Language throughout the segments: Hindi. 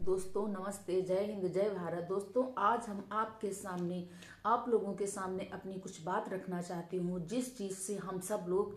दोस्तों नमस्ते, जय हिंद, जय भारत। दोस्तों आज हम आपके सामने, आप लोगों के सामने अपनी कुछ बात रखना चाहती हूँ, जिस चीज़ से हम सब लोग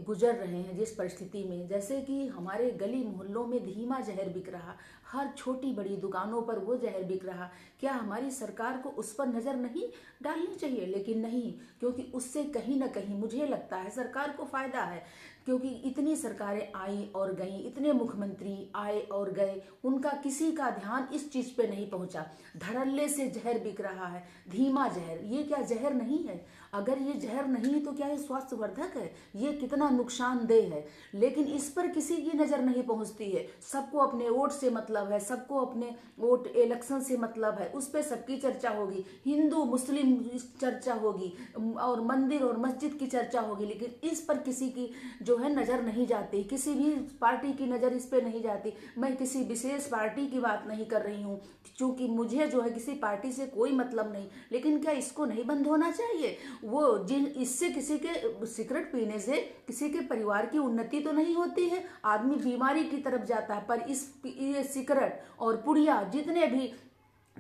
गुजर रहे हैं, जिस परिस्थिति में, जैसे कि हमारे गली मोहल्लों में धीमा जहर बिक रहा, हर छोटी बड़ी दुकानों पर वो जहर बिक रहा। क्या हमारी सरकार को उस पर नज़र नहीं डालनी चाहिए? लेकिन नहीं, क्योंकि उससे कहीं ना कहीं मुझे लगता है सरकार को फायदा है, क्योंकि इतनी सरकारें आई और गईं, इतने मुख्यमंत्री आए और गए, उनका किसी का ध्यान इस चीज़ पे नहीं पहुंचा। धड़ल्ले से जहर बिक रहा है, धीमा जहर। ये क्या जहर नहीं है? अगर ये जहर नहीं तो क्या ये स्वास्थ्यवर्धक है? ये कितना नुकसानदेह है, लेकिन इस पर किसी की नज़र नहीं पहुंचती है। सबको अपने वोट से मतलब है, सबको अपने वोट इलेक्शन से मतलब है, उस पर सबकी चर्चा होगी, हिंदू मुस्लिम चर्चा होगी और मंदिर और मस्जिद की चर्चा होगी, लेकिन इस पर किसी की जो है नज़र नहीं जाती, किसी भी पार्टी की नज़र इस पे नहीं जाती। मैं किसी विशेष पार्टी की बात नहीं कर रही हूँ, क्योंकि मुझे जो है किसी पार्टी से कोई मतलब नहीं, लेकिन क्या इसको नहीं बंद होना चाहिए? वो जिन इससे किसी के सिगरेट पीने से किसी के परिवार की उन्नति तो नहीं होती है, आदमी बीमारी की तरफ जाता है। पर ये सिगरेट और पुड़िया, जितने भी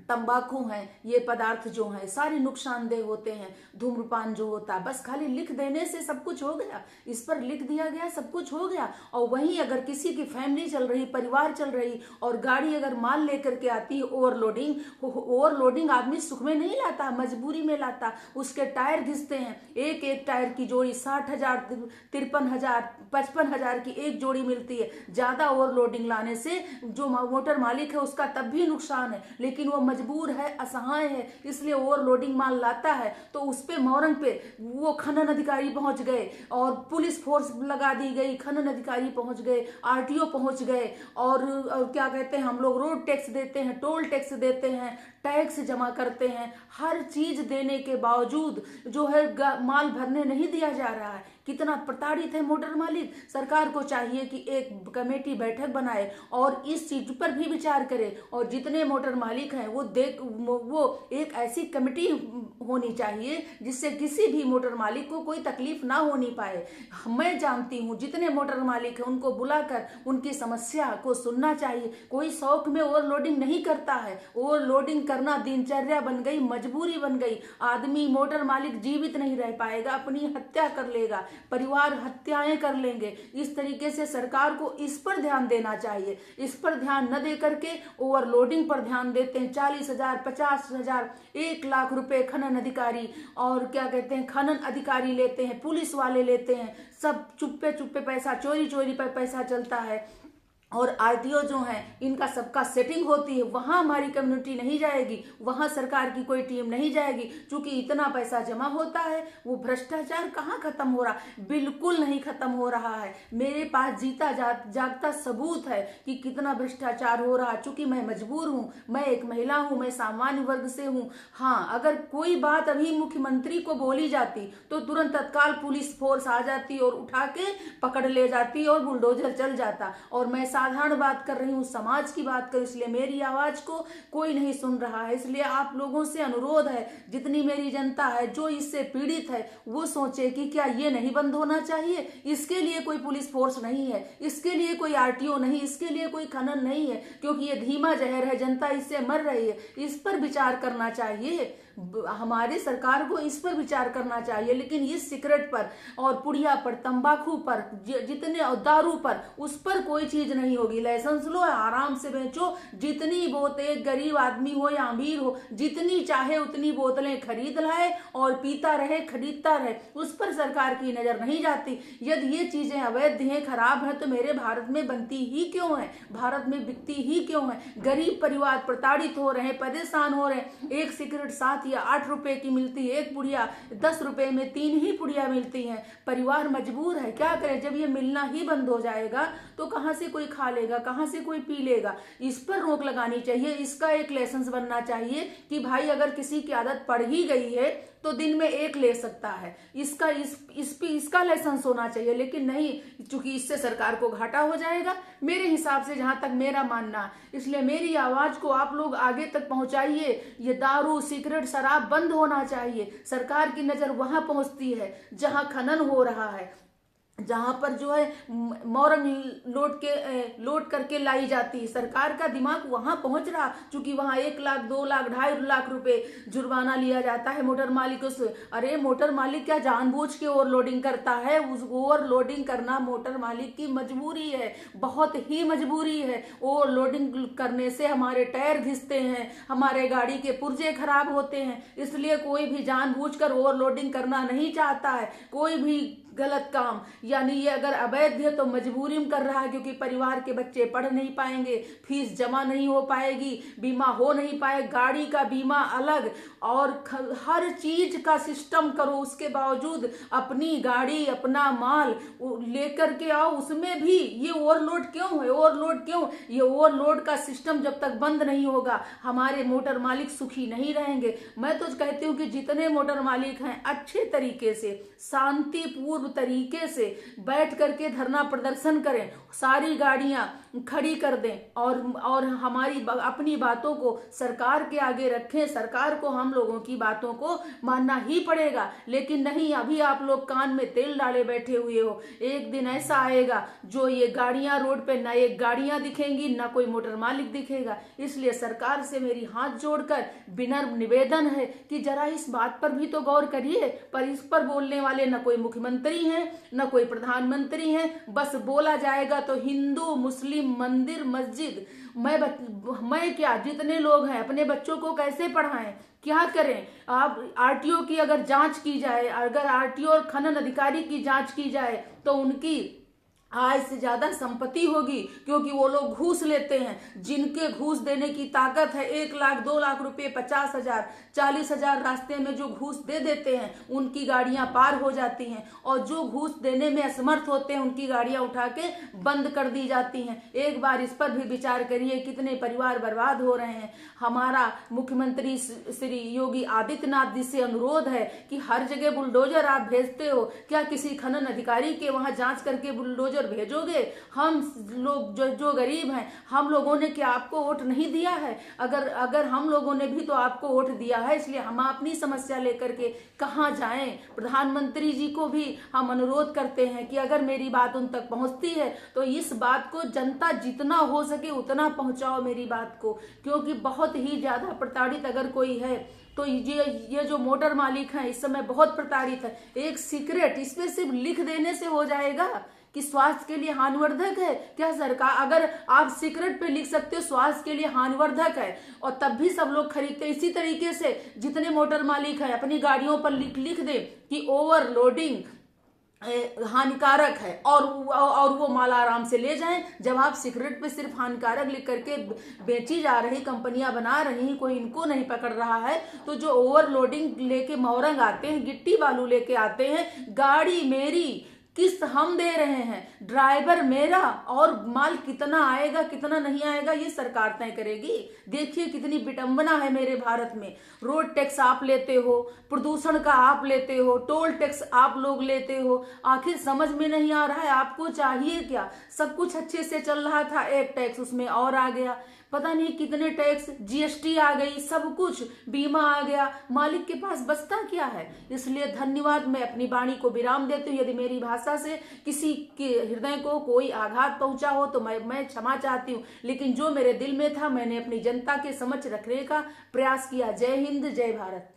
तंबाकू हैं, ये पदार्थ जो हैं सारे नुकसानदेह होते हैं। धूम्रपान जो होता है, बस खाली लिख देने से सब कुछ हो गया, इस पर लिख दिया गया सब कुछ हो गया। और वहीं अगर किसी की फैमिली चल रही, परिवार चल रही, और गाड़ी अगर माल लेकर के आती है, ओवरलोडिंग आदमी सुख में नहीं लाता, मजबूरी में लाता। उसके टायर घिसते हैं, एक एक टायर की जोड़ी 60,000, 53,000, 55,000 की एक जोड़ी मिलती है। ज्यादा ओवरलोडिंग लाने से जो मोटर मालिक है उसका तब भी नुकसान है, लेकिन वो मजबूर है, असहाय है, इसलिए ओवरलोडिंग माल लाता है। तो उस पे मोरंग पे वो खनन अधिकारी पहुंच गए और पुलिस फोर्स लगा दी गई, खनन अधिकारी पहुंच गए, आरटीओ पहुंच गए, और क्या कहते हैं, हम लोग रोड टैक्स देते हैं, टोल टैक्स देते हैं, टैक्स जमा करते हैं, हर चीज देने के बावजूद जो है माल भरने नहीं दिया जा रहा है। कितना प्रताड़ित है मोटर मालिक। सरकार को चाहिए कि एक कमेटी बैठक बनाए और इस चीज पर भी विचार करे, और जितने मोटर मालिक हैं वो एक ऐसी कमेटी होनी चाहिए जिससे किसी भी मोटर मालिक को कोई तकलीफ ना होनी पाए। मैं जानती हूँ जितने मोटर मालिक हैं उनको बुलाकर उनकी समस्या को सुनना चाहिए। कोई शौक में ओवरलोडिंग नहीं करता है, ओवरलोडिंग करना दिनचर्या बन गई, मजबूरी बन गई। आदमी मोटर मालिक जीवित नहीं रह पाएगा, अपनी हत्या कर लेगा, परिवार हत्याएं कर लेंगे। इस तरीके से सरकार को इस पर ध्यान देना चाहिए। इस पर ध्यान न दे करके ओवरलोडिंग पर ध्यान देते हैं। 40,000, 50,000, 1,00,000 रुपए खनन अधिकारी और क्या कहते हैं खनन अधिकारी लेते हैं, पुलिस वाले लेते हैं, सब चुप्पे चुप्पे पैसा, चोरी चोरी पर पैसा चलता है। और आरटीओ जो है, इनका सबका सेटिंग होती है, वहां हमारी कम्युनिटी नहीं जाएगी, वहां सरकार की कोई टीम नहीं जाएगी, क्योंकि इतना पैसा जमा होता है। वो भ्रष्टाचार कहाँ खत्म हो रहा? बिल्कुल नहीं खत्म हो रहा है। मेरे पास जीता जागता सबूत है कि कितना भ्रष्टाचार हो रहा। चूंकि मैं मजबूर हूँ, मैं एक महिला हूँ, मैं सामान्य वर्ग से हूँ। हाँ, अगर कोई बात अभी मुख्यमंत्री को बोली जाती तो तुरंत तत्काल पुलिस फोर्स आ जाती और उठा के पकड़ ले जाती और बुलडोजर चल जाता। और मैं साधारण बात कर रही हूँ, समाज की बात कर, इसलिए मेरी आवाज को कोई नहीं सुन रहा है। इसलिए आप लोगों से अनुरोध है, जितनी मेरी जनता है जो इससे पीड़ित है, वो सोचे कि क्या ये नहीं बंद होना चाहिए। इसके लिए कोई पुलिस फोर्स नहीं है, इसके लिए कोई आरटीओ नहीं, इसके लिए कोई खनन नहीं है, क्योंकि ये धीमा जहर है, जनता इससे मर रही है। इस पर विचार करना चाहिए, हमारी सरकार को इस पर विचार करना चाहिए। लेकिन इस सिगरेट पर और पुड़िया पर, तंबाकू पर, जितने और दारू पर, उस पर कोई चीज नहीं होगी। लाइसेंस लो, आराम से बेचो, जितनी बोतलें, गरीब आदमी हो या अमीर हो, जितनी चाहे उतनी बोतलें खरीद लाए और पीता रहे, खरीदता रहे, उस पर सरकार की नजर नहीं जाती। यदि ये चीजें अवैध हैं, खराब है, तो मेरे भारत में बनती ही क्यों है, भारत में बिकती ही क्यों है? गरीब परिवार प्रताड़ित हो रहे हैं, परेशान हो रहे हैं। एक सिगरेट 7 या 8 रुपए की मिलती है, एक पुड़िया 10 रुपए में 3 ही पुड़िया मिलती हैं। परिवार मजबूर है, क्या करे? जब ये मिलना ही बंद हो जाएगा तो कहाँ से कोई खा लेगा, कहाँ से कोई पी लेगा? इस पर रोक लगानी चाहिए। इसका एक लाइसेंस बनना चाहिए कि भाई अगर किसी की आदत पड़ ही गई है तो दिन में एक ले सकता है, इसका लाइसेंस होना चाहिए। लेकिन नहीं, चूंकि इससे सरकार को घाटा हो जाएगा मेरे हिसाब से, जहां तक मेरा मानना। इसलिए मेरी आवाज को आप लोग आगे तक पहुंचाइए। ये दारू, सिगरेट, शराब बंद होना चाहिए। सरकार की नजर वहां पहुंचती है जहां खनन हो रहा है, जहां पर जो है मोरंग लोड करके लाई जाती है। सरकार का दिमाग वहां पहुंच रहा, क्योंकि वहां 1 लाख 2 लाख 2.5 लाख रुपए जुर्माना लिया जाता है मोटर मालिकों से। अरे मोटर मालिक क्या जानबूझ के ओवरलोडिंग करता है? उस ओवरलोडिंग करना मोटर मालिक की मजबूरी है, बहुत ही मजबूरी है। ओवरलोडिंग करने से हमारे टायर घिसते हैं, हमारे गाड़ी के पुर्जे खराब होते हैं। इसलिए कोई भी जानबूझकर ओवरलोडिंग करना नहीं चाहता है। कोई भी गलत काम, यानी ये अगर अवैध है तो मजबूरी में कर रहा है, क्योंकि परिवार के बच्चे पढ़ नहीं पाएंगे, फीस जमा नहीं हो पाएगी, बीमा हो नहीं पाए, गाड़ी का बीमा अलग, और हर चीज का सिस्टम करो, उसके बावजूद अपनी गाड़ी अपना माल लेकर के आओ, उसमें भी ये ओवरलोड क्यों है? ओवरलोड क्यों? ये ओवरलोड का सिस्टम जब तक बंद नहीं होगा हमारे मोटर मालिक सुखी नहीं रहेंगे। मैं तो कहती हूँ कि जितने मोटर मालिक हैं अच्छे तरीके से शांतिपूर्व तरीके से बैठ करके धरना प्रदर्शन करें, सारी गाड़ियां खड़ी कर दें और हमारी अपनी बातों को सरकार के आगे रखें। सरकार को हम लोगों की बातों को मानना ही पड़ेगा, लेकिन नहीं, अभी आप लोग कान में तेल डाले बैठे हुए हो। एक दिन ऐसा आएगा जो ये गाड़ियां रोड पे ना एक गाड़ियां दिखेंगी ना कोई मोटर मालिक दिखेगा। इसलिए सरकार से मेरी हाथ जोड़कर विनम्र निवेदन है कि जरा इस बात पर भी तो गौर करिए। पर इस पर बोलने वाले न कोई मुख्यमंत्री हैं न कोई प्रधानमंत्री हैं, बस बोला जाएगा तो हिंदू मुस्लिम मंदिर मस्जिद। मैं क्या, जितने लोग हैं अपने बच्चों को कैसे पढ़ाएं, क्या करें? आप आरटीओ की अगर जांच की जाए, अगर आरटीओ और खनन अधिकारी की जांच की जाए तो उनकी आय से ज्यादा संपत्ति होगी, क्योंकि वो लोग घूस लेते हैं। जिनके घूस देने की ताकत है, 1 लाख 2 लाख रुपए 50,000 40,000 रास्ते में जो घूस दे देते हैं उनकी गाड़ियां पार हो जाती हैं, और जो घूस देने में असमर्थ होते हैं उनकी गाड़ियां उठा के बंद कर दी जाती हैं। एक बार इस पर भी विचार करिए, कितने परिवार बर्बाद हो रहे हैं। हमारा मुख्यमंत्री श्री योगी आदित्यनाथ जी से अनुरोध है कि हर जगह बुलडोजर आप भेजते हो, क्या किसी खनन अधिकारी के वहां जांच करके बुलडोजर भेजोगे? हम लोग जो गरीब हैं, हम लोगों ने क्या आपको वोट नहीं दिया है? अगर हम लोगों ने भी तो आपको वोट दिया है, इसलिए हम अपनी समस्या लेकर के कहां जाएं? प्रधानमंत्री जी को भी हम अनुरोध करते हैं कि अगर मेरी बात उन तक पहुंचती है तो इस बात को जनता जितना हो सके उतना पहुंचाओ मेरी बात को, क्योंकि बहुत ही ज्यादा प्रताड़ित अगर कोई है तो ये जो मोटर मालिक हैं इस समय बहुत प्रताड़ित है। एक सिगरेट इसमें सिर्फ लिख देने से हो जाएगा कि स्वास्थ्य के लिए हानिवर्धक है क्या? सरकार, अगर आप सिगरेट पे लिख सकते हो स्वास्थ्य के लिए हानिवर्धक है और तब भी सब लोग खरीदते, इसी तरीके से जितने मोटर मालिक है अपनी गाड़ियों पर लिख दे कि ओवरलोडिंग हानिकारक है और वो माल आराम से ले जाएं। जब आप सिगरेट पे सिर्फ हानिकारक लिख करके बेची जा रही, कंपनियां बना रही, कोई इनको नहीं पकड़ रहा है, तो जो ओवरलोडिंग लेके मोरंग आते हैं, गिट्टी बालू लेके आते हैं, गाड़ी मेरी, किस्त हम दे रहे हैं, ड्राइवर मेरा, और माल कितना आएगा कितना नहीं आएगा ये सरकार तय करेगी। देखिए कितनी विडंबना है मेरे भारत में। रोड टैक्स आप लेते हो, प्रदूषण का आप लेते हो, टोल टैक्स आप लोग लेते हो, आखिर समझ में नहीं आ रहा है आपको चाहिए क्या? सब कुछ अच्छे से चल रहा था, एक टैक्स उसमें और आ गया, पता नहीं कितने टैक्स, जीएसटी आ गई, सब कुछ, बीमा आ गया, मालिक के पास बचता क्या है? इसलिए धन्यवाद, मैं अपनी वाणी को विराम देती हूँ। यदि मेरी भाषा से किसी के हृदय को कोई आघात पहुंचा हो तो मैं क्षमा चाहती हूँ, लेकिन जो मेरे दिल में था मैंने अपनी जनता के समक्ष रखने का प्रयास किया। जय हिंद, जय भारत।